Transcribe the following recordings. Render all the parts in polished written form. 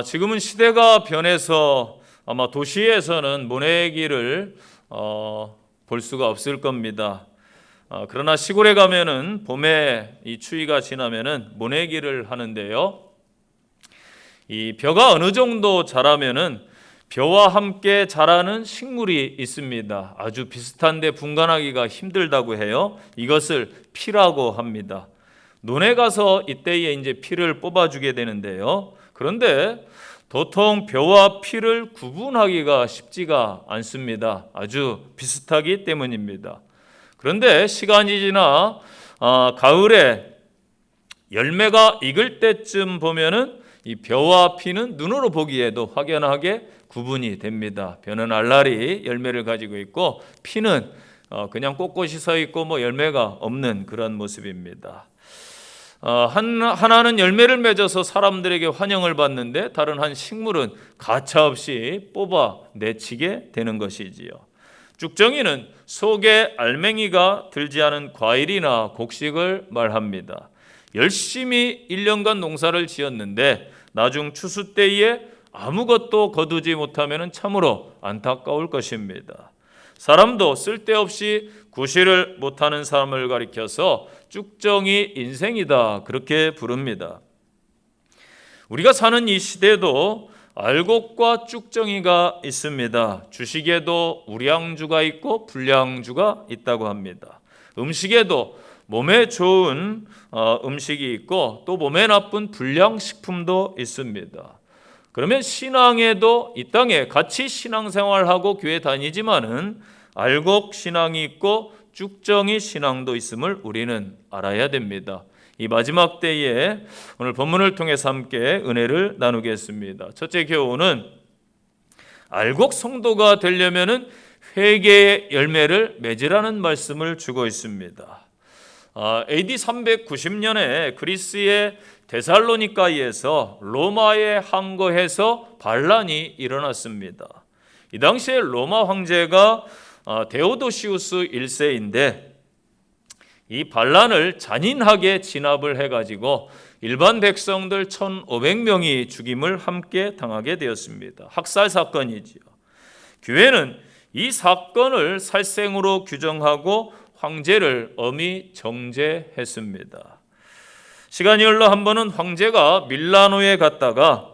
지금은 시대가 변해서 아마 도시에서는 모내기를 볼 수가 없을 겁니다. 그러나 시골에 가면은 봄에 이 추위가 지나면은 모내기를 하는데요. 이 벼가 어느 정도 자라면은 벼와 함께 자라는 식물이 있습니다. 아주 비슷한데 분간하기가 힘들다고 해요. 이것을 피라고 합니다. 논에 가서 이때에 이제 피를 뽑아주게 되는데요. 그런데 도통 벼와 피를 구분하기가 쉽지가 않습니다. 아주 비슷하기 때문입니다. 그런데 시간이 지나 가을에 열매가 익을 때쯤 보면은 이 벼와 피는 눈으로 보기에도 확연하게 구분이 됩니다. 벼는 알알이 열매를 가지고 있고 피는 그냥 꼿꼿이 서 있고 열매가 없는 그런 모습입니다. 하나는 열매를 맺어서 사람들에게 환영을 받는데 다른 한 식물은 가차없이 뽑아 내치게 되는 것이지요. 쭉정이는 속에 알맹이가 들지 않은 과일이나 곡식을 말합니다. 열심히 1년간 농사를 지었는데 나중 추수 때에 아무것도 거두지 못하면 참으로 안타까울 것입니다. 사람도 쓸데없이 구실을 못하는 사람을 가리켜서 쭉정이 인생이다 그렇게 부릅니다. 우리가 사는 이 시대에도 알곡과 쭉정이가 있습니다. 주식에도 우량주가 있고 불량주가 있다고 합니다. 음식에도 몸에 좋은 음식이 있고 또 몸에 나쁜 불량식품도 있습니다. 그러면 신앙에도 이 땅에 같이 신앙생활하고 교회 다니지만은 알곡 신앙이 있고 쭉정이 신앙도 있음을 우리는 알아야 됩니다. 이 마지막 때에 오늘 본문을 통해서 함께 은혜를 나누겠습니다. 첫째 교훈은 알곡 성도가 되려면은 회개의 열매를 맺으라는 말씀을 주고 있습니다. AD 390년에 그리스의 데살로니가에서 로마에 항거해서 반란이 일어났습니다. 이 당시에 로마 황제가 데오도시우스 1세인데 이 반란을 잔인하게 진압을 해가지고 일반 백성들 1,500명이 죽임을 함께 당하게 되었습니다. 학살 사건이지요. 교회는 이 사건을 살생으로 규정하고 황제를 엄히 정죄했습니다. 시간이 흘러 한 번은 황제가 밀라노에 갔다가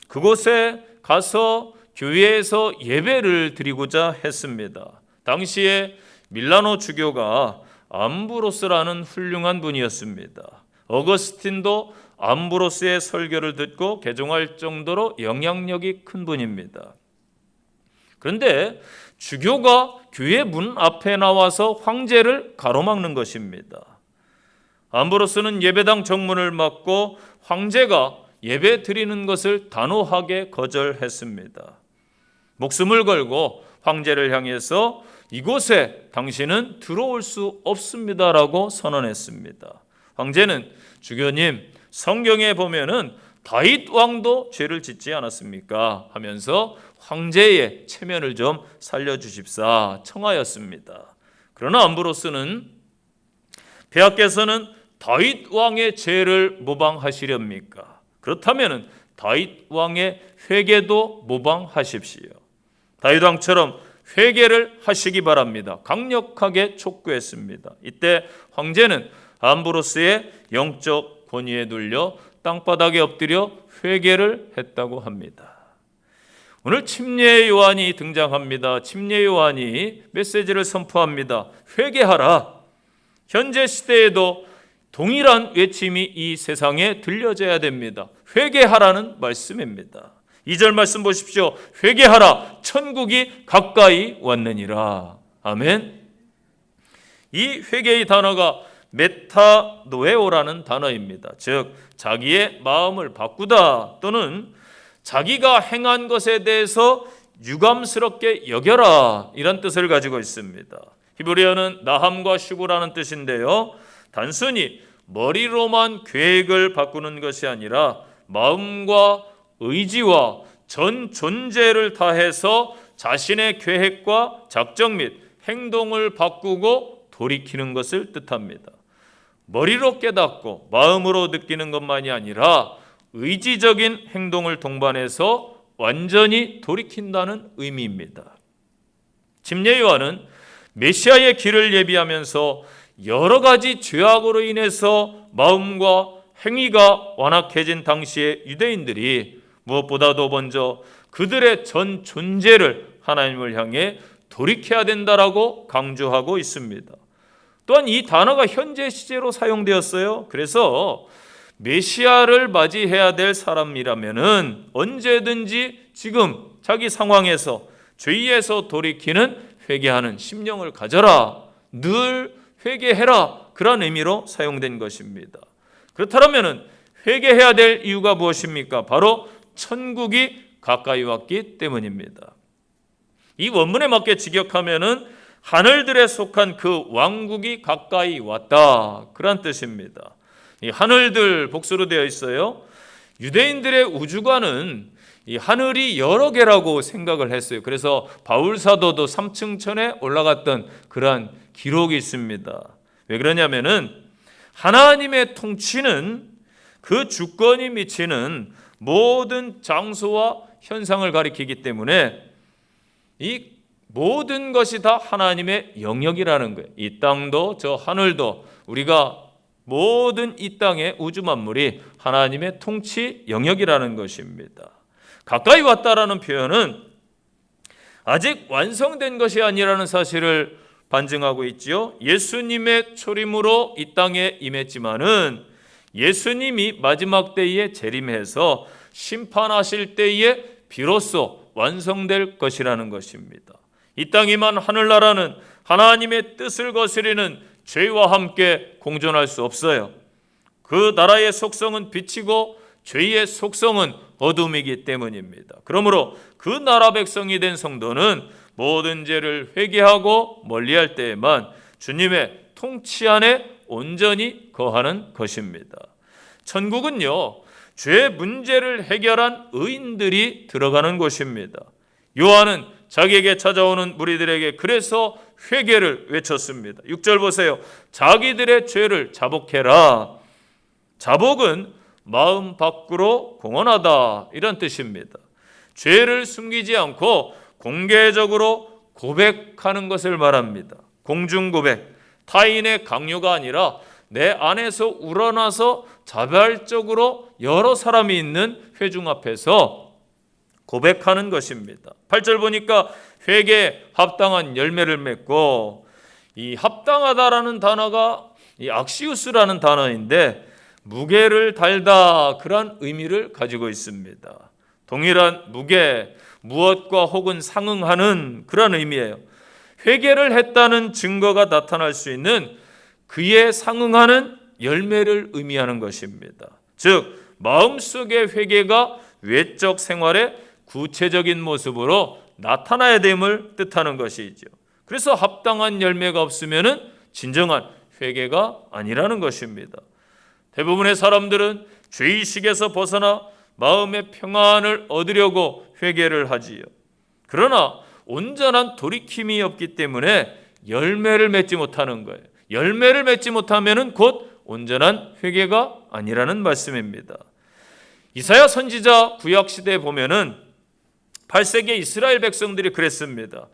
그곳에 가서 교회에서 예배를 드리고자 했습니다. 당시에 밀라노 주교가 암브로스라는 훌륭한 분이었습니다. 어거스틴도 암브로스의 설교를 듣고 개종할 정도로 영향력이 큰 분입니다. 그런데 주교가 교회 문 앞에 나와서 황제를 가로막는 것입니다. 암브로스는 예배당 정문을 막고 황제가 예배 드리는 것을 단호하게 거절했습니다. 목숨을 걸고 황제를 향해서 이곳에 당신은 들어올 수 없습니다라고 선언했습니다. 황제는 주교님, 성경에 보면은 다윗 왕도 죄를 짓지 않았습니까? 하면서 황제의 체면을 좀 살려주십사 청하였습니다. 그러나 암브로스는 폐하께서는 다윗 왕의 죄를 모방하시렵니까? 그렇다면 다윗 왕의 회개도 모방하십시오. 다윗 왕처럼 회개를 하시기 바랍니다. 강력하게 촉구했습니다. 이때 황제는 암브로스의 영적 권위에 눌려 땅바닥에 엎드려 회개를 했다고 합니다. 오늘 침례 요한이 등장합니다. 침례 요한이 메시지를 선포합니다. 회개하라. 현재 시대에도 동일한 외침이 이 세상에 들려져야 됩니다. 회개하라는 말씀입니다. 2절 말씀 보십시오. 회개하라. 천국이 가까이 왔느니라. 아멘. 이 회개의 단어가 메타노에오라는 단어입니다. 즉 자기의 마음을 바꾸다 또는 자기가 행한 것에 대해서 유감스럽게 여겨라 이런 뜻을 가지고 있습니다. 히브리어는 나함과 슈구라는 뜻인데요. 단순히 머리로만 계획을 바꾸는 것이 아니라 마음과 의지와 전 존재를 다해서 자신의 계획과 작정 및 행동을 바꾸고 돌이키는 것을 뜻합니다. 머리로 깨닫고 마음으로 느끼는 것만이 아니라 의지적인 행동을 동반해서 완전히 돌이킨다는 의미입니다. 침례 요한은 메시아의 길을 예비하면서 여러 가지 죄악으로 인해서 마음과 행위가 완악해진 당시의 유대인들이 무엇보다도 먼저 그들의 전 존재를 하나님을 향해 돌이켜야 된다라고 강조하고 있습니다. 또한 이 단어가 현재 시제로 사용되었어요. 그래서 메시아를 맞이해야 될 사람이라면은 언제든지 지금 자기 상황에서 죄에서 돌이키는 회개하는 심령을 가져라. 늘 회개해라. 그런 의미로 사용된 것입니다. 그렇다면은 회개해야 될 이유가 무엇입니까? 바로 천국이 가까이 왔기 때문입니다. 이 원문에 맞게 직역하면은 하늘들에 속한 그 왕국이 가까이 왔다. 그런 뜻입니다. 이 하늘들 복수로 되어 있어요. 유대인들의 우주관은 이 하늘이 여러 개라고 생각을 했어요. 그래서 바울 사도도 3층천에 올라갔던 그러한 기록이 있습니다. 왜 그러냐면은 하나님의 통치는 그 주권이 미치는 모든 장소와 현상을 가리키기 때문에 이 모든 것이 다 하나님의 영역이라는 거예요. 이 땅도 저 하늘도 우리가 모든 이 땅의 우주 만물이 하나님의 통치 영역이라는 것입니다. 가까이 왔다라는 표현은 아직 완성된 것이 아니라는 사실을 반증하고 있지요. 예수님의 초림으로 이 땅에 임했지만은 예수님이 마지막 때에 재림해서 심판하실 때에 비로소 완성될 것이라는 것입니다. 이 땅 임한 하늘나라는 하나님의 뜻을 거스리는 죄와 함께 공존할 수 없어요. 그 나라의 속성은 빛이고 죄의 속성은 어둠이기 때문입니다. 그러므로 그 나라 백성이 된 성도는 모든 죄를 회개하고 멀리할 때에만 주님의 통치 안에 온전히 거하는 것입니다. 천국은요, 죄 문제를 해결한 의인들이 들어가는 곳입니다. 요한은 자기에게 찾아오는 무리들에게 그래서 회개를 외쳤습니다. 6절 보세요. 자기들의 죄를 자복해라. 자복은 마음 밖으로 공언하다 이런 뜻입니다. 죄를 숨기지 않고 공개적으로 고백하는 것을 말합니다. 공중 고백, 타인의 강요가 아니라 내 안에서 우러나서 자발적으로 여러 사람이 있는 회중 앞에서 고백하는 것입니다. 8절 보니까 회개에 합당한 열매를 맺고, 이 합당하다라는 단어가 이 악시우스라는 단어인데 무게를 달다 그런 의미를 가지고 있습니다. 동일한 무게, 무엇과 혹은 상응하는 그런 의미예요. 회개를 했다는 증거가 나타날 수 있는 그에 상응하는 열매를 의미하는 것입니다. 즉 마음속의 회개가 외적 생활의 구체적인 모습으로 나타나야 됨을 뜻하는 것이죠. 그래서 합당한 열매가 없으면 진정한 회개가 아니라는 것입니다. 대부분의 사람들은 죄의식에서 벗어나 마음의 평안을 얻으려고 회개를 하지요. 그러나 온전한 돌이킴이 없기 때문에 열매를 맺지 못하는 거예요. 열매를 맺지 못하면 곧 온전한 회개가 아니라는 말씀입니다. 이사야 선지자 구약시대에 보면은 8세기 이스라엘 백성들이 그랬습니다.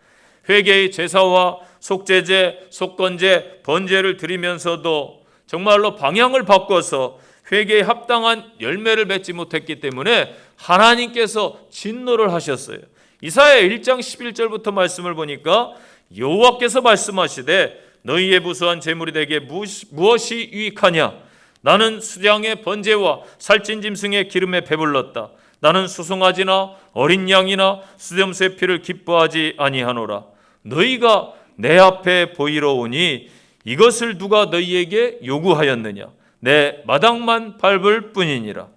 회개의 제사와 속죄제, 속건제, 번제를 드리면서도 정말로 방향을 바꿔서 회개에 합당한 열매를 맺지 못했기 때문에 하나님께서 진노를 하셨어요. 이사야 1장 11절부터 말씀을 보니까 여호와께서 말씀하시되 너희의 무수한 재물이 내게 무엇이 유익하냐? 나는 수량의 번제와 살찐 짐승의 기름에 배불렀다. 나는 수송아지나 어린 양이나 수염새 피를 기뻐하지 아니하노라. 너희가 내 앞에 보이러 오니 이것을 누가 너희에게 요구하였느냐? 내 마당만 밟을 뿐이니라.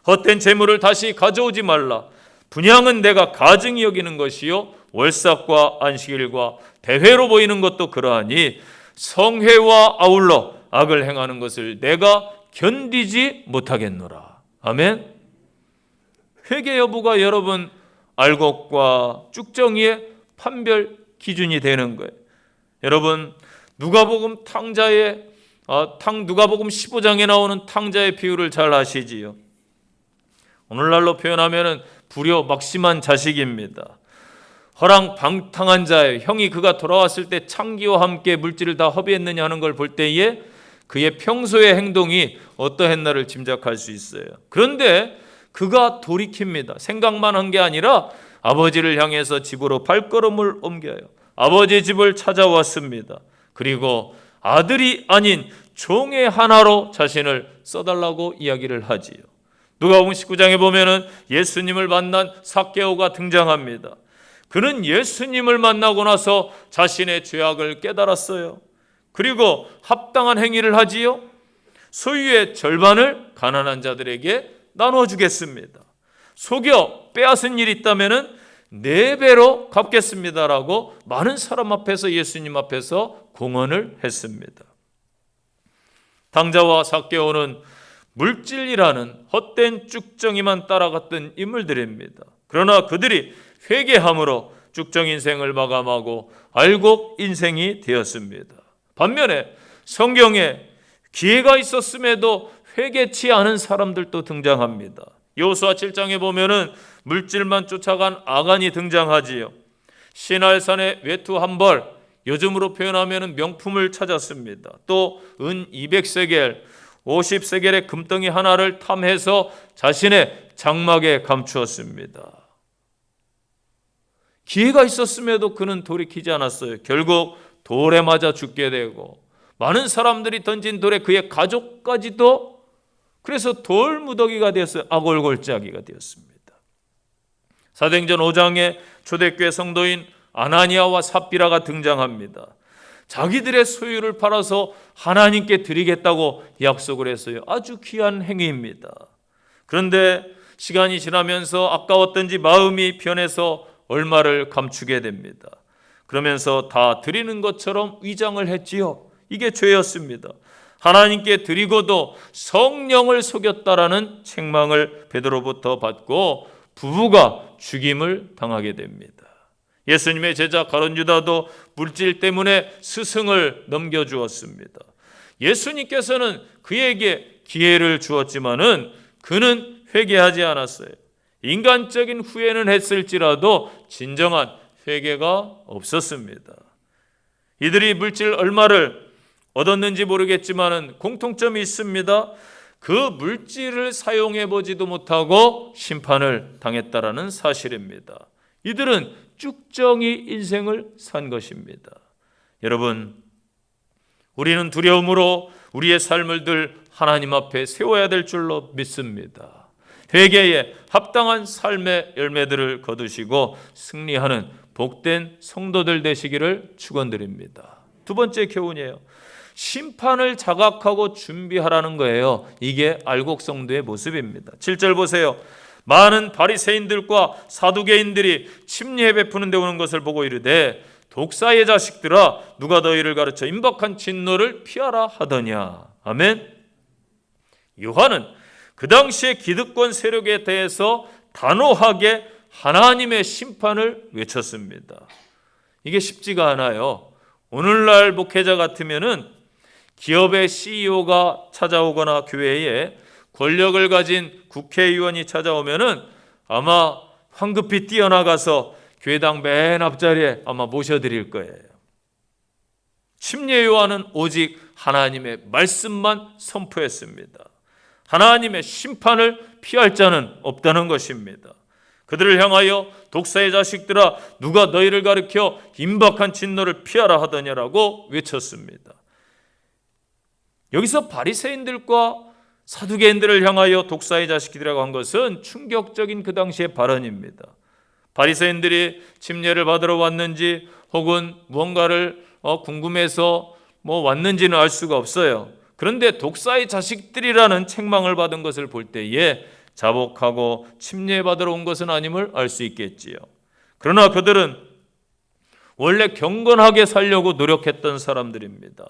헛된 재물을 다시 가져오지 말라. 분향은 내가 가증히 여기는 것이요 월삭과 안식일과 대회로 보이는 것도 그러하니 성회와 아울러 악을 행하는 것을 내가 견디지 못하겠노라. 아멘. 회개 여부가 여러분 알곡과 쭉정이의 판별 기준이 되는 거예요. 여러분 누가복음 탕자의 누가복음 15장에 나오는 탕자의 비유를 잘 아시지요. 오늘날로 표현하면 불효막심한 자식입니다. 허랑방탕한 자예요. 형이 그가 돌아왔을 때 창기와 함께 물질을 다 허비했느냐 하는 걸 볼 때에 그의 평소의 행동이 어떠했나를 짐작할 수 있어요. 그런데 그가 돌이킵니다. 생각만 한 게 아니라 아버지를 향해서 집으로 발걸음을 옮겨요. 아버지 집을 찾아왔습니다. 그리고 아들이 아닌 종의 하나로 자신을 써달라고 이야기를 하지요. 누가복음 19장에 보면은 예수님을 만난 삭개오가 등장합니다. 그는 예수님을 만나고 나서 자신의 죄악을 깨달았어요. 그리고 합당한 행위를 하지요. 소유의 절반을 가난한 자들에게 나눠주겠습니다. 속여 빼앗은 일이 있다면은 4배로 갚겠습니다라고 많은 사람 앞에서 예수님 앞에서 공언을 했습니다. 당자와 삭개오는 물질이라는 헛된 쭉정이만 따라갔던 인물들입니다. 그러나 그들이 회개함으로 쭉정 인생을 마감하고 알곡 인생이 되었습니다. 반면에 성경에 기회가 있었음에도 회개치 않은 사람들도 등장합니다. 여호수아 7장에 보면은 물질만 쫓아간 아간이 등장하지요. 시날산의 외투 한 벌, 요즘으로 표현하면 명품을 찾았습니다. 또 은 200세겔, 50세겔의 금덩이 하나를 탐해서 자신의 장막에 감추었습니다. 기회가 있었음에도 그는 돌이키지 않았어요. 결국 돌에 맞아 죽게 되고 많은 사람들이 던진 돌에 그의 가족까지도 그래서 돌무더기가 되었어요. 아골골짜기가 되었습니다. 사도행전 5장에 초대교회 성도인 아나니아와 삽비라가 등장합니다. 자기들의 소유를 팔아서 하나님께 드리겠다고 약속을 했어요. 아주 귀한 행위입니다. 그런데 시간이 지나면서 아까웠던지 마음이 변해서 얼마를 감추게 됩니다. 그러면서 다 드리는 것처럼 위장을 했지요. 이게 죄였습니다. 하나님께 드리고도 성령을 속였다라는 책망을 베드로부터 받고 부부가 죽임을 당하게 됩니다. 예수님의 제자 가룟 유다도 물질 때문에 스승을 넘겨주었습니다. 예수님께서는 그에게 기회를 주었지만은 그는 회개하지 않았어요. 인간적인 후회는 했을지라도 진정한 회개가 없었습니다. 이들이 물질 얼마를 얻었는지 모르겠지만은 공통점이 있습니다. 그 물질을 사용해 보지도 못하고 심판을 당했다라는 사실입니다. 이들은 쭉정이 인생을 산 것입니다. 여러분, 우리는 두려움으로 우리의 삶을 늘 하나님 앞에 세워야 될 줄로 믿습니다. 회개에 합당한 삶의 열매들을 거두시고 승리하는 복된 성도들 되시기를 축원드립니다. 두 번째 교훈이에요. 심판을 자각하고 준비하라는 거예요. 이게 알곡 성도의 모습입니다. 7절 보세요. 많은 바리새인들과 사두개인들이 침례 베푸는 데 오는 것을 보고 이르되 독사의 자식들아 누가 너희를 가르쳐 임박한 진노를 피하라 하더냐. 아멘. 요한은 그 당시의 기득권 세력에 대해서 단호하게 하나님의 심판을 외쳤습니다. 이게 쉽지가 않아요. 오늘날 목회자 같으면은 기업의 CEO가 찾아오거나 교회에 권력을 가진 국회의원이 찾아오면은 아마 황급히 뛰어나가서 교회당 맨 앞자리에 아마 모셔드릴 거예요. 침례 요한은 오직 하나님의 말씀만 선포했습니다. 하나님의 심판을 피할 자는 없다는 것입니다. 그들을 향하여 독사의 자식들아 누가 너희를 가르쳐 임박한 진노를 피하라 하더냐라고 외쳤습니다. 여기서 바리새인들과 사두개인들을 향하여 독사의 자식들이라고 한 것은 충격적인 그 당시의 발언입니다. 바리새인들이 침례를 받으러 왔는지 혹은 무언가를 궁금해서 왔는지는 알 수가 없어요. 그런데 독사의 자식들이라는 책망을 받은 것을 볼 때에 자복하고 침례받으러 온 것은 아님을 알 수 있겠지요. 그러나 그들은 원래 경건하게 살려고 노력했던 사람들입니다.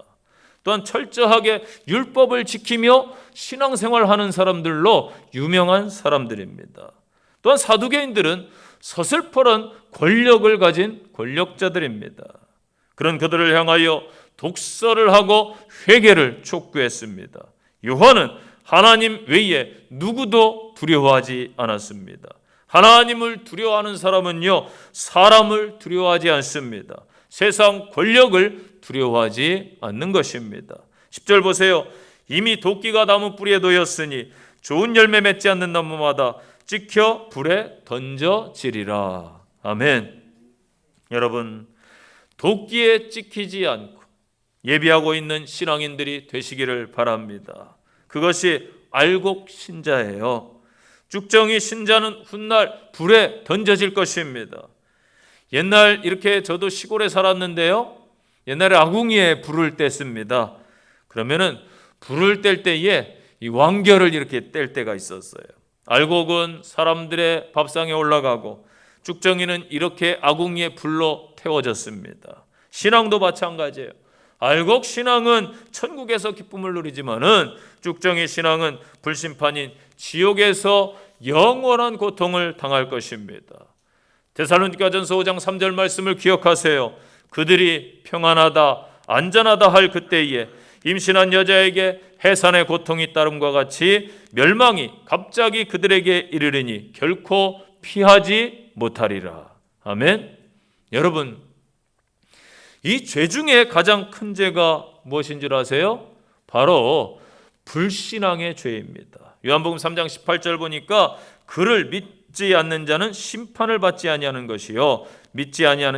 또한 철저하게 율법을 지키며 신앙생활하는 사람들로 유명한 사람들입니다. 또한 사두개인들은 서슬퍼런 권력을 가진 권력자들입니다. 그런 그들을 향하여 독서를 하고 회개를 촉구했습니다. 요한은 하나님 외에 누구도 두려워하지 않았습니다. 하나님을 두려워하는 사람은요, 사람을 두려워하지 않습니다. 세상 권력을 두려워하지 않는 것입니다. 10절 보세요. 이미 도끼가 나무 뿌리에 놓였으니 좋은 열매 맺지 않는 나무마다 찍혀 불에 던져지리라. 아멘. 여러분, 도끼에 찍히지 않고 예비하고 있는 신앙인들이 되시기를 바랍니다. 그것이 알곡 신자예요. 쭉정이 신자는 훗날 불에 던져질 것입니다. 옛날 이렇게 저도 시골에 살았는데요, 옛날에 아궁이에 불을 뗐습니다. 그러면은 불을 뗄 때에 이 왕겨를 이렇게 뗄 때가 있었어요. 알곡은 사람들의 밥상에 올라가고 쭉정이는 이렇게 아궁이에 불로 태워졌습니다. 신앙도 마찬가지예요. 알곡 신앙은 천국에서 기쁨을 누리지만은 쭉정이 신앙은 불심판인 지옥에서 영원한 고통을 당할 것입니다. 데살로니가전서 5장 3절 말씀을 기억하세요. 그들이 평안하다 안전하다 할 그때에 임신한 여자에게 해산의 고통이 따름과 같이 멸망이 갑자기 그들에게 이르리니 결코 피하지 못하리라. 아멘. 여러분, 이 죄 중에 가장 큰 죄가 무엇인 줄 아세요? 바로 불신앙의 죄입니다. 요한복음 3장 18절 보니까 그를 믿지 않는 자는 심판을 받지 아니하는 것이요,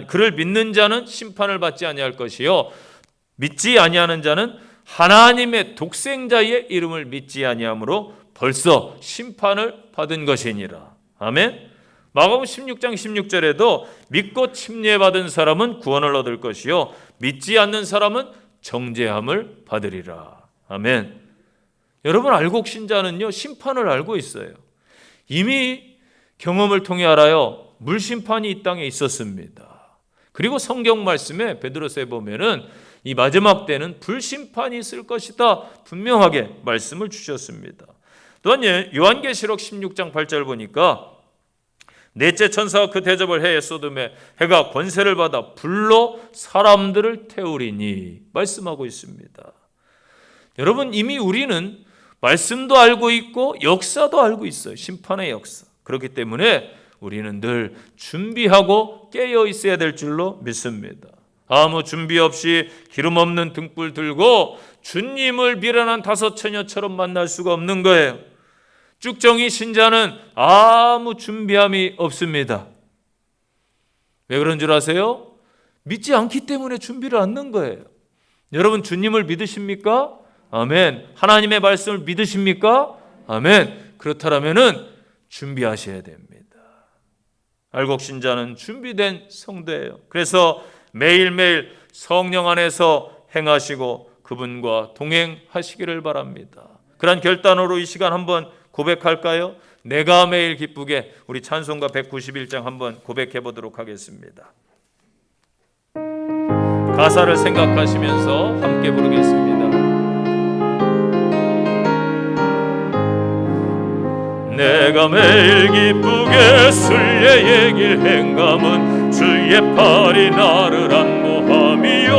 그를 믿는 자는 심판을 받지 아니할 것이요, 믿지 아니하는 자는 하나님의 독생자의 이름을 믿지 아니하므로 벌써 심판을 받은 것이니라. 아멘. 마가복음 16장 16절에도 믿고 침례받은 사람은 구원을 얻을 것이요, 믿지 않는 사람은 정죄함을 받으리라. 아멘. 여러분, 알곡 신자는요, 심판을 알고 있어요. 이미 경험을 통해 알아요. 물심판이 이 땅에 있었습니다. 그리고 성경 말씀에 베드로서에 보면은 이 마지막 때는 불심판이 있을 것이다 분명하게 말씀을 주셨습니다. 또한 요한계시록 16장 8절 보니까 넷째 천사가 그 대접을 해에 쏟음에 해가 권세를 받아 불로 사람들을 태우리니 말씀하고 있습니다. 여러분, 이미 우리는 말씀도 알고 있고 역사도 알고 있어요. 심판의 역사. 그렇기 때문에 우리는 늘 준비하고 깨어 있어야 될 줄로 믿습니다. 아무 준비 없이 기름 없는 등불 들고 주님을 미련한 다섯 처녀처럼 만날 수가 없는 거예요. 쭉정이 신자는 아무 준비함이 없습니다. 왜 그런 줄 아세요? 믿지 않기 때문에 준비를 않는 거예요. 여러분, 주님을 믿으십니까? 아멘. 하나님의 말씀을 믿으십니까? 아멘. 그렇다면은 준비하셔야 됩니다. 알곡 신자는 준비된 성도예요. 그래서 매일매일 성령 안에서 행하시고 그분과 동행하시기를 바랍니다. 그런 결단으로 이 시간 한번 고백할까요? 내가 매일 기쁘게, 우리 찬송가 191장 한번 고백해 보도록 하겠습니다. 가사를 생각하시면서 함께 부르겠습니다. 내가 매일 기쁘게 순례의 길 행감은 주의 팔이 나를 안보함이요,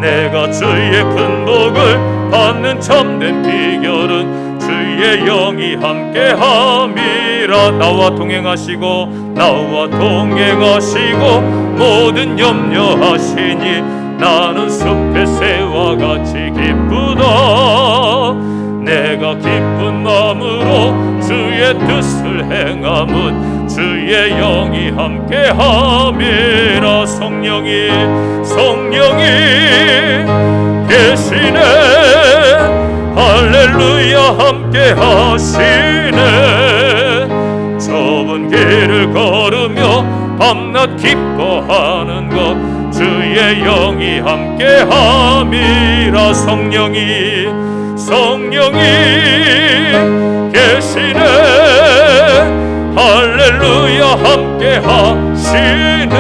내가 주의 큰 복을 받는 참된 비결은 주의 영이 함께함이라. 나와 동행하시고 모든 염려하시니 나는 숲의 새와 같이 기쁘다. 내가 기쁜 마음으로 주의 뜻을 행함은 주의 영이 함께함이라. 성령이 계시네, 할렐루야 함께하시네. 좁은 길을 걸으며 밤낮 기뻐하는 것 주의 영이 함께함이라. 성령이 계시네, 할렐루야 함께하시네.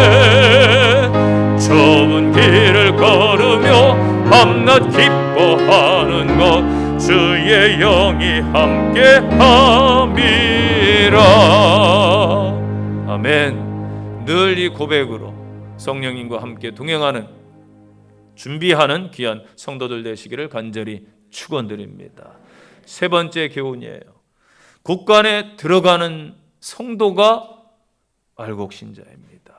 좁은 길을 걸으며 밤낮 기뻐하는 것 주의 영이 함께함이라. 아멘. 늘 이 고백으로 성령님과 함께 동행하는, 준비하는 귀한 성도들 되시기를 간절히 축원드립니다. 세 번째 교훈이에요. 국간에 들어가는 성도가 알곡 신자입니다.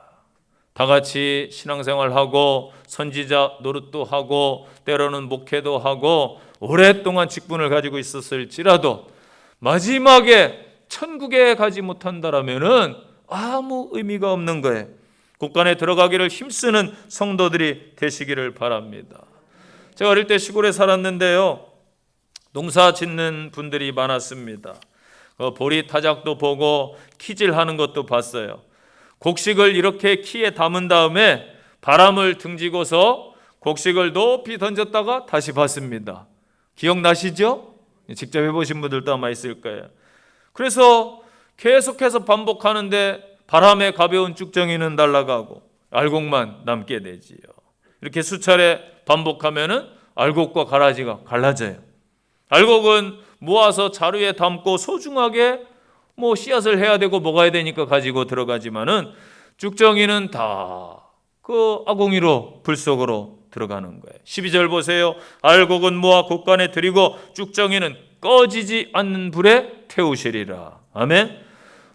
다 같이 신앙생활하고 선지자 노릇도 하고 때로는 목회도 하고 오랫동안 직분을 가지고 있었을지라도 마지막에 천국에 가지 못한다라면은 아무 의미가 없는 거예요. 국간에 들어가기를 힘쓰는 성도들이 되시기를 바랍니다. 제가 어릴 때 시골에 살았는데요, 농사 짓는 분들이 많았습니다. 보리 타작도 보고 키질하는 것도 봤어요. 곡식을 이렇게 키에 담은 다음에 바람을 등지고서 곡식을 높이 던졌다가 다시 받습니다. 기억나시죠? 직접 해보신 분들도 아마 있을 거예요. 그래서 계속해서 반복하는데 바람에 가벼운 쭉정이는 날아가고 알곡만 남게 되지요. 이렇게 수차례 반복하면은 알곡과 가라지가 갈라져요. 알곡은 모아서 자루에 담고 소중하게 씨앗을 해야 되고 먹어야 되니까 가지고 들어가지만은 쭉정이는 다 그 아궁이로 불 속으로 들어가는 거예요. 12절 보세요. 알곡은 모아 곡간에 들이고 쭉정이는 꺼지지 않는 불에 태우시리라. 아멘.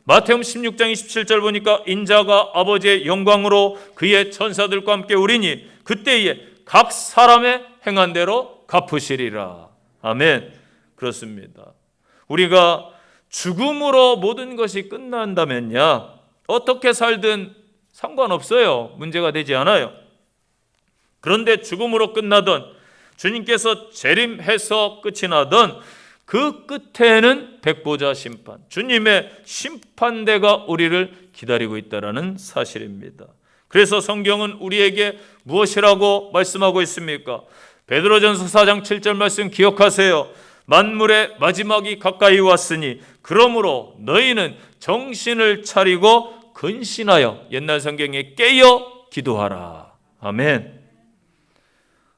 마태음 16장 27절 보니까 인자가 아버지의 영광으로 그의 천사들과 함께 오리니 그때에 각 사람의 행한 대로 갚으시리라. 아멘. 그렇습니다. 우리가 죽음으로 모든 것이 끝난다면야 어떻게 살든 상관없어요. 문제가 되지 않아요. 그런데 죽음으로 끝나던 주님께서 재림해서 끝이 나던 그 끝에는 백보자 심판, 주님의 심판대가 우리를 기다리고 있다는 사실입니다. 그래서 성경은 우리에게 무엇이라고 말씀하고 있습니까? 베드로전서 4장 7절 말씀 기억하세요. 만물의 마지막이 가까이 왔으니 그러므로 너희는 정신을 차리고 근신하여 옛날 성경에 깨어 기도하라. 아멘.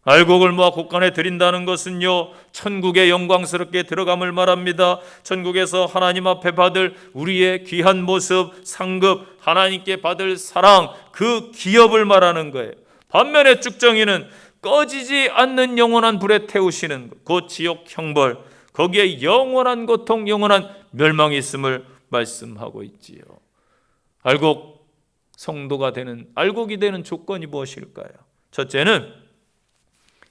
알곡을 모아 곡간에 드린다는 것은요, 천국에 영광스럽게 들어감을 말합니다. 천국에서 하나님 앞에 받을 우리의 귀한 모습, 상급, 하나님께 받을 사랑, 그 기업을 말하는 거예요. 반면에 쭉정이는 꺼지지 않는 영원한 불에 태우시는 곧 지옥 형벌, 거기에 영원한 고통, 영원한 멸망이 있음을 말씀하고 있지요. 알곡 성도가 되는, 알곡이 되는 조건이 무엇일까요? 첫째는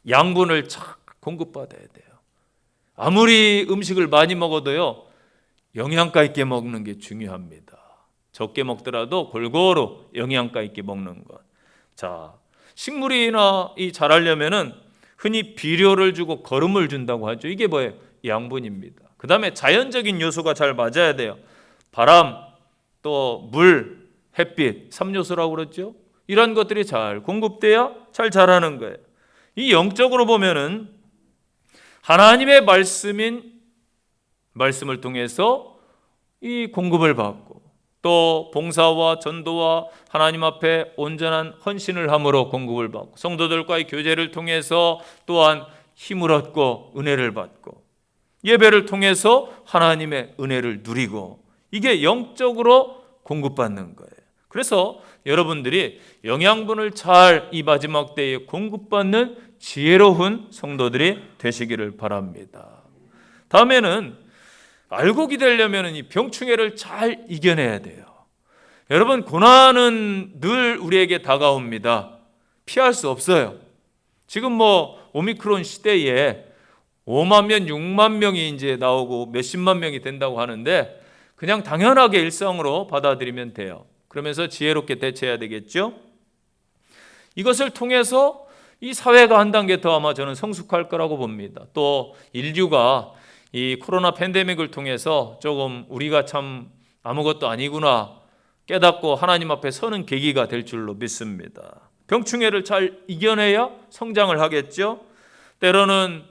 양분을 잘 공급받아야 돼요. 아무리 음식을 많이 먹어도요, 영양가 있게 먹는 게 중요합니다. 적게 먹더라도 골고루 영양가 있게 먹는 것. 자, 식물이나 자라려면은 흔히 비료를 주고 거름을 준다고 하죠. 이게 뭐예요? 양분입니다. 그 다음에 자연적인 요소가 잘 맞아야 돼요. 바람, 또 물, 햇빛, 3요소라고 그랬죠. 이런 것들이 잘 공급돼야 잘 자라는 거예요. 이 영적으로 보면은 하나님의 말씀을 통해서 이 공급을 받고 또 봉사와 전도와 하나님 앞에 온전한 헌신을 함으로 공급을 받고 성도들과의 교제를 통해서 또한 힘을 얻고 은혜를 받고 예배를 통해서 하나님의 은혜를 누리고 이게 영적으로 공급받는 거예요. 그래서 여러분들이 영양분을 잘 이 마지막 때에 공급받는 지혜로운 성도들이 되시기를 바랍니다. 다음에는 알곡이 되려면 이 병충해를 잘 이겨내야 돼요. 여러분, 고난은 늘 우리에게 다가옵니다. 피할 수 없어요. 지금 오미크론 시대에 5만 명, 6만 명이 이제 나오고 몇십만 명이 된다고 하는데 그냥 당연하게 일상으로 받아들이면 돼요. 그러면서 지혜롭게 대처해야 되겠죠. 이것을 통해서 이 사회가 한 단계 더 아마 저는 성숙할 거라고 봅니다. 또 인류가 이 코로나 팬데믹을 통해서 조금 우리가 참 아무것도 아니구나 깨닫고 하나님 앞에 서는 계기가 될 줄로 믿습니다. 병충해를 잘 이겨내야 성장을 하겠죠. 때로는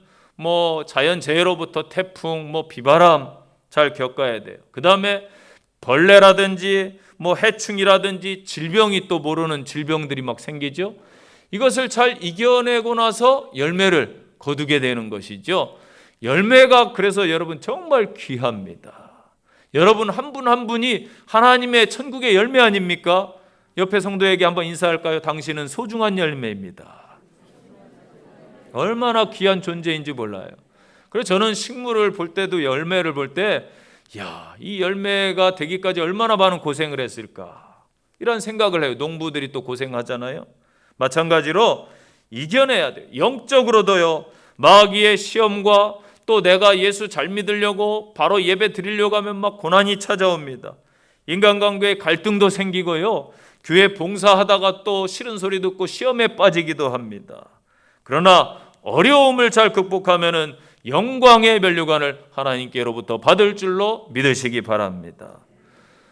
자연재해로부터 태풍, 비바람 잘 겪어야 돼요. 그 다음에 벌레라든지 해충이라든지 질병이 또 모르는 질병들이 막 생기죠. 이것을 잘 이겨내고 나서 열매를 거두게 되는 것이죠. 열매가 그래서 여러분 정말 귀합니다. 여러분 한 분 한 분이 하나님의 천국의 열매 아닙니까? 옆에 성도에게 한번 인사할까요? 당신은 소중한 열매입니다. 얼마나 귀한 존재인지 몰라요. 그래서 저는 식물을 볼 때도 열매를 볼 때, 야, 이 열매가 되기까지 얼마나 많은 고생을 했을까, 이런 생각을 해요. 농부들이 또 고생하잖아요. 마찬가지로 이겨내야 돼요. 영적으로도요. 마귀의 시험과 또 내가 예수 잘 믿으려고 바로 예배 드리려고 하면 막 고난이 찾아옵니다. 인간관계에 갈등도 생기고요. 교회 봉사하다가 또 싫은 소리 듣고 시험에 빠지기도 합니다. 그러나 어려움을 잘 극복하면은 영광의 면류관을 하나님께로부터 받을 줄로 믿으시기 바랍니다.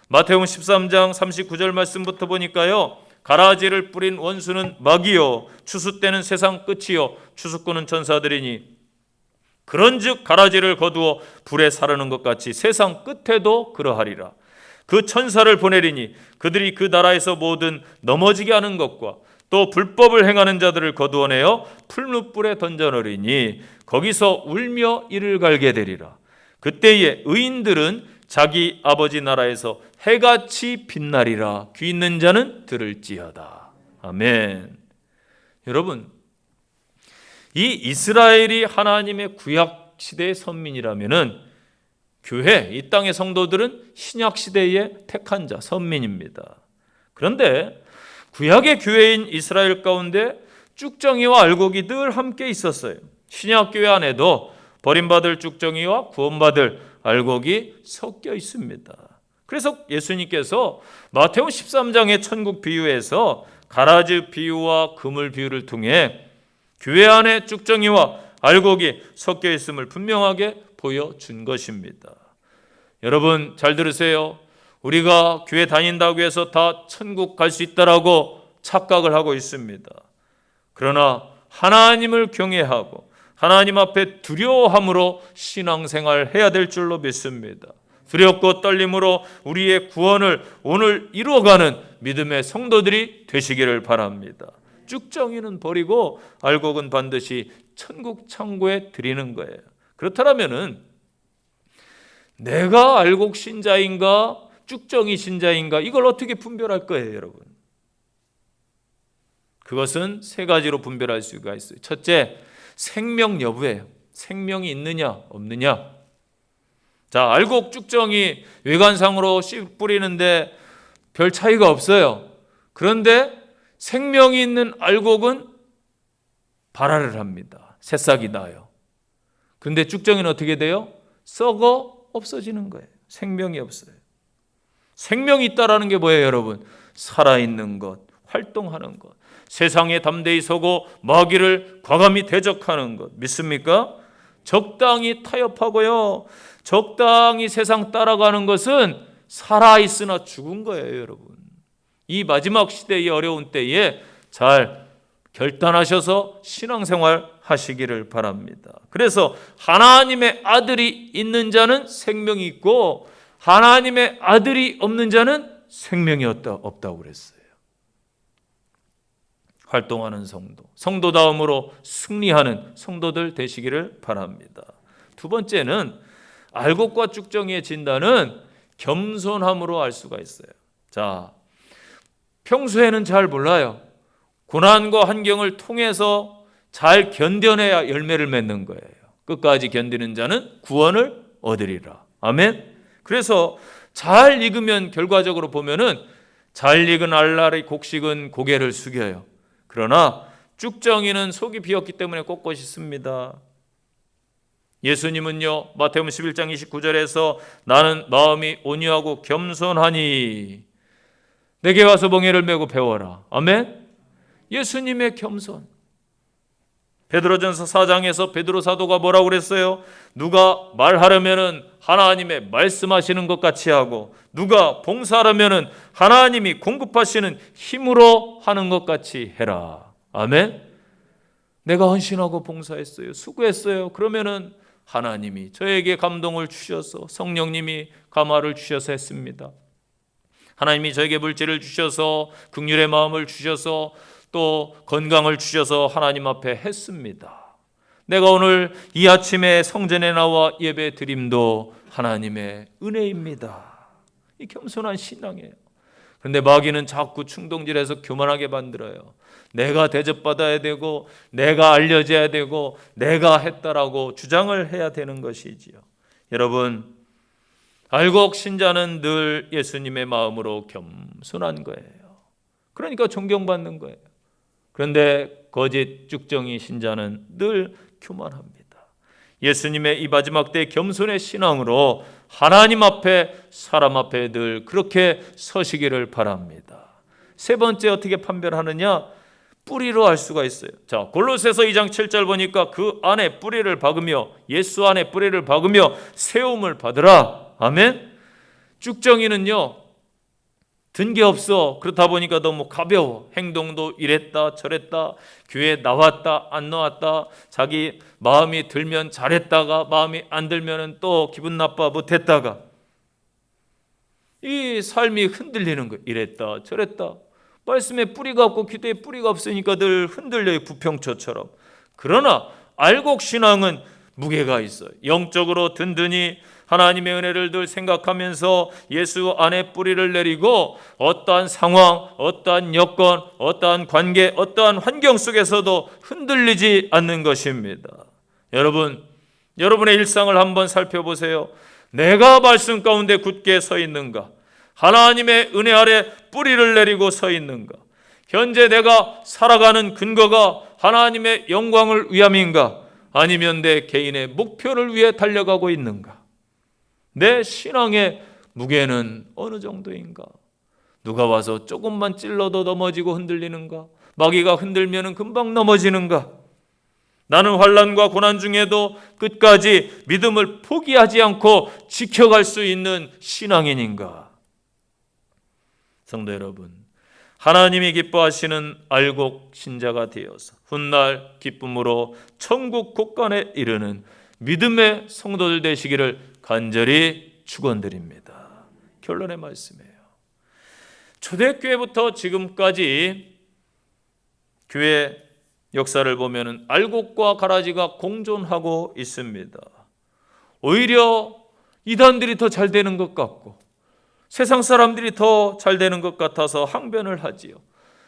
마태복음 13장 39절 말씀부터 보니까요. 가라지를 뿌린 원수는 마귀요 추수 때는 세상 끝이요 추수꾼은 천사들이니 그런즉 가라지를 거두어 불에 사르는 것 같이 세상 끝에도 그러하리라. 그 천사를 보내리니 그들이 그 나라에서 모든 넘어지게 하는 것과 또 불법을 행하는 자들을 거두어내어 풀무불에 던져넣으리니 거기서 울며 이를 갈게 되리라. 그때에 의인들은 자기 아버지 나라에서 해같이 빛나리라. 귀 있는 자는 들을지어다. 아멘. 여러분, 이 이스라엘이 하나님의 구약 시대의 선민이라면은 교회, 이 땅의 성도들은 신약 시대의 택한 자, 선민입니다. 그런데 구약의 교회인 이스라엘 가운데 쭉정이와 알곡이 늘 함께 있었어요. 신약 교회 안에도 버림받을 쭉정이와 구원받을 알곡이 섞여 있습니다. 그래서 예수님께서 마태복음 13장의 천국 비유에서 가라지 비유와 그물 비유를 통해 교회 안에 쭉정이와 알곡이 섞여 있음을 분명하게 보여준 것입니다. 여러분 잘 들으세요. 우리가 교회 다닌다고 해서 다 천국 갈 수 있다라고 착각을 하고 있습니다. 그러나 하나님을 경외하고 하나님 앞에 두려워함으로 신앙생활 해야 될 줄로 믿습니다. 두렵고 떨림으로 우리의 구원을 오늘 이루어가는 믿음의 성도들이 되시기를 바랍니다. 쭉정이는 버리고 알곡은 반드시 천국 창고에 드리는 거예요. 그렇다면은 내가 알곡 신자인가 쭉정이 신자인가 이걸 어떻게 분별할 거예요, 여러분? 그것은 세 가지로 분별할 수가 있어요. 첫째, 생명 여부예요. 생명이 있느냐 없느냐. 자, 알곡 쭉정이 외관상으로 씨 뿌리는데 별 차이가 없어요. 그런데 생명이 있는 알곡은 발화를 합니다. 새싹이 나요. 그런데 쭉정이는 어떻게 돼요? 썩어 없어지는 거예요. 생명이 없어요. 생명이 있다라는 게 뭐예요, 여러분? 살아있는 것, 활동하는 것, 세상에 담대히 서고 마귀를 과감히 대적하는 것. 믿습니까? 적당히 타협하고요. 적당히 세상 따라가는 것은 살아있으나 죽은 거예요, 여러분. 이 마지막 시대의 어려운 때에 잘 결단하셔서 신앙생활 하시기를 바랍니다. 그래서 하나님의 아들이 있는 자는 생명이 있고 하나님의 아들이 없는 자는 생명이 없다고 그랬어요. 활동하는 성도, 성도다움으로 승리하는 성도들 되시기를 바랍니다. 두 번째는 알곡과 쭉정이의 진단은 겸손함으로 알 수가 있어요. 자, 평소에는 잘 몰라요. 고난과 환경을 통해서 잘 견뎌내야 열매를 맺는 거예요. 끝까지 견디는 자는 구원을 얻으리라. 아멘. 그래서 잘 익으면 결과적으로 보면은 잘 익은 알알이 곡식은 고개를 숙여요. 그러나 쭉정이는 속이 비었기 때문에 꼿꼿이 씁니다. 예수님은요, 마태복음 11장 29절에서 나는 마음이 온유하고 겸손하니 내게 와서 멍에를 메고 배워라. 아멘. 예수님의 겸손. 베드로전서 4장에서 베드로 사도가 뭐라고 그랬어요? 누가 말하려면은 하나님의 말씀하시는 것 같이 하고 누가 봉사하려면은 하나님이 공급하시는 힘으로 하는 것 같이 해라. 아멘. 내가 헌신하고 봉사했어요. 수고했어요. 그러면은 하나님이 저에게 감동을 주셔서 성령님이 감화를 주셔서 했습니다. 하나님이 저에게 물질을 주셔서 긍휼의 마음을 주셔서 또 건강을 주셔서 하나님 앞에 했습니다. 내가 오늘 이 아침에 성전에 나와 예배 드림도 하나님의 은혜입니다. 이 겸손한 신앙이에요. 그런데 마귀는 자꾸 충동질해서 교만하게 만들어요. 내가 대접받아야 되고 내가 알려져야 되고 내가 했다라고 주장을 해야 되는 것이지요. 여러분, 알곡 신자는 늘 예수님의 마음으로 겸손한 거예요. 그러니까 존경받는 거예요. 그런데 거짓 쭉정이 신자는 늘 교만합니다. 예수님의 이 마지막 때 겸손의 신앙으로 하나님 앞에 사람 앞에 늘 그렇게 서시기를 바랍니다. 세 번째 어떻게 판별하느냐? 뿌리로 알 수가 있어요. 자, 골로새서 2장 7절 보니까 그 안에 뿌리를 박으며 예수 안에 뿌리를 박으며 세움을 받으라. 아멘. 쭉정이는요, 든 게 없어. 그렇다 보니까 너무 가벼워. 행동도 이랬다 저랬다, 교회에 나왔다 안 나왔다, 자기 마음이 들면 잘했다가 마음이 안 들면 또 기분 나빠 못했다가, 이 삶이 흔들리는 거예요. 이랬다 저랬다. 말씀에 뿌리가 없고 기도에 뿌리가 없으니까 늘 흔들려요, 부평초처럼. 그러나 알곡 신앙은 무게가 있어요. 영적으로 든든히 하나님의 은혜를 늘 생각하면서 예수 안에 뿌리를 내리고 어떠한 상황, 어떠한 여건, 어떠한 관계, 어떠한 환경 속에서도 흔들리지 않는 것입니다. 여러분, 여러분의 일상을 한번 살펴보세요. 내가 말씀 가운데 굳게 서 있는가? 하나님의 은혜 아래 뿌리를 내리고 서 있는가? 현재 내가 살아가는 근거가 하나님의 영광을 위함인가? 아니면 내 개인의 목표를 위해 달려가고 있는가? 내 신앙의 무게는 어느 정도인가? 누가 와서 조금만 찔러도 넘어지고 흔들리는가? 마귀가 흔들면 금방 넘어지는가? 나는 환난과 고난 중에도 끝까지 믿음을 포기하지 않고 지켜갈 수 있는 신앙인인가? 성도 여러분, 하나님이 기뻐하시는 알곡 신자가 되어서 훗날 기쁨으로 천국 곳간에 이르는 믿음의 성도들 되시기를 간절히 축원드립니다. 결론의 말씀이에요. 초대교회부터 지금까지 교회 역사를 보면 알곡과 가라지가 공존하고 있습니다. 오히려 이단들이 더 잘 되는 것 같고 세상 사람들이 더 잘 되는 것 같아서 항변을 하지요.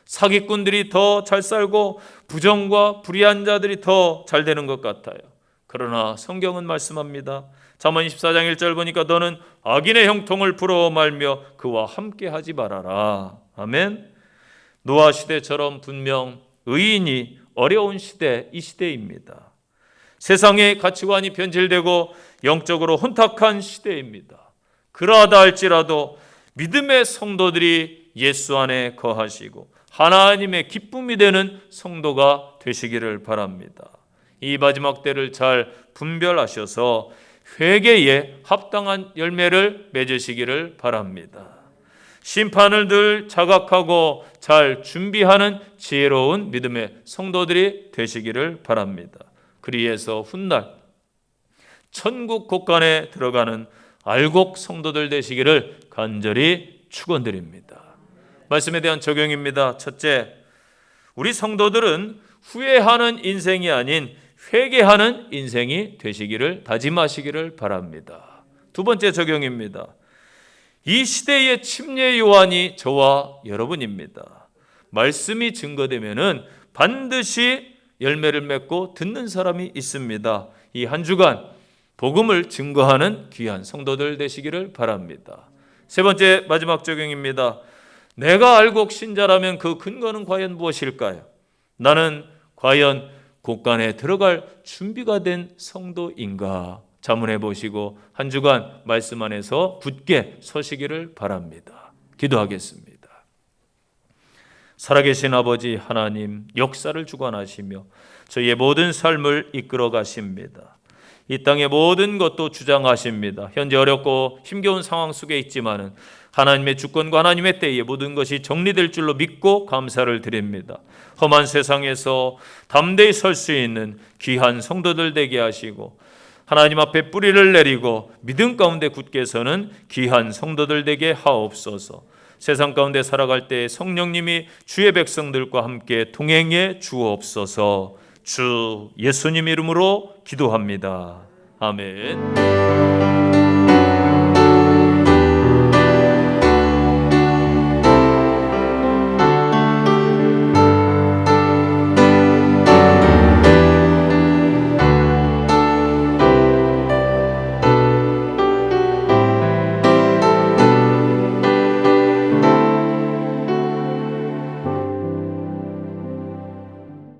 사기꾼들이 더 잘 살고 부정과 불의한 자들이 더 잘 되는 것 같아요. 그러나 성경은 말씀합니다. 잠언 24장 1절 보니까 너는 악인의 형통을 부러워 말며 그와 함께 하지 말아라. 아멘. 노아 시대처럼 분명 의인이 어려운 시대, 이 시대입니다. 세상의 가치관이 변질되고 영적으로 혼탁한 시대입니다. 그러하다 할지라도 믿음의 성도들이 예수 안에 거하시고 하나님의 기쁨이 되는 성도가 되시기를 바랍니다. 이 마지막 때를 잘 분별하셔서 회개에 합당한 열매를 맺으시기를 바랍니다. 심판을 늘 자각하고 잘 준비하는 지혜로운 믿음의 성도들이 되시기를 바랍니다. 그리해서 훗날 천국 곳간에 들어가는 알곡 성도들 되시기를 간절히 축원드립니다. 말씀에 대한 적용입니다. 첫째, 우리 성도들은 후회하는 인생이 아닌 회개하는 인생이 되시기를 다짐하시기를 바랍니다. 두 번째 적용입니다. 이 시대의 침례 요한이 저와 여러분입니다. 말씀이 증거되면은 반드시 열매를 맺고 듣는 사람이 있습니다. 이 한 주간 복음을 증거하는 귀한 성도들 되시기를 바랍니다. 세 번째 마지막 적용입니다. 내가 알곡 신자라면 그 근거는 과연 무엇일까요? 나는 과연 곳간에 들어갈 준비가 된 성도인가? 자문해 보시고 한 주간 말씀 안에서 굳게 서시기를 바랍니다. 기도하겠습니다. 살아계신 아버지 하나님, 역사를 주관하시며 저희의 모든 삶을 이끌어 가십니다. 이 땅의 모든 것도 주장하십니다. 현재 어렵고 힘겨운 상황 속에 있지만은 하나님의 주권과 하나님의 때에 모든 것이 정리될 줄로 믿고 감사를 드립니다. 험한 세상에서 담대히 설 수 있는 귀한 성도들 되게 하시고 하나님 앞에 뿌리를 내리고 믿음 가운데 굳게 서는 귀한 성도들 되게 하옵소서. 세상 가운데 살아갈 때 성령님이 주의 백성들과 함께 동행해 주옵소서. 주 예수님 이름으로 기도합니다. 아멘.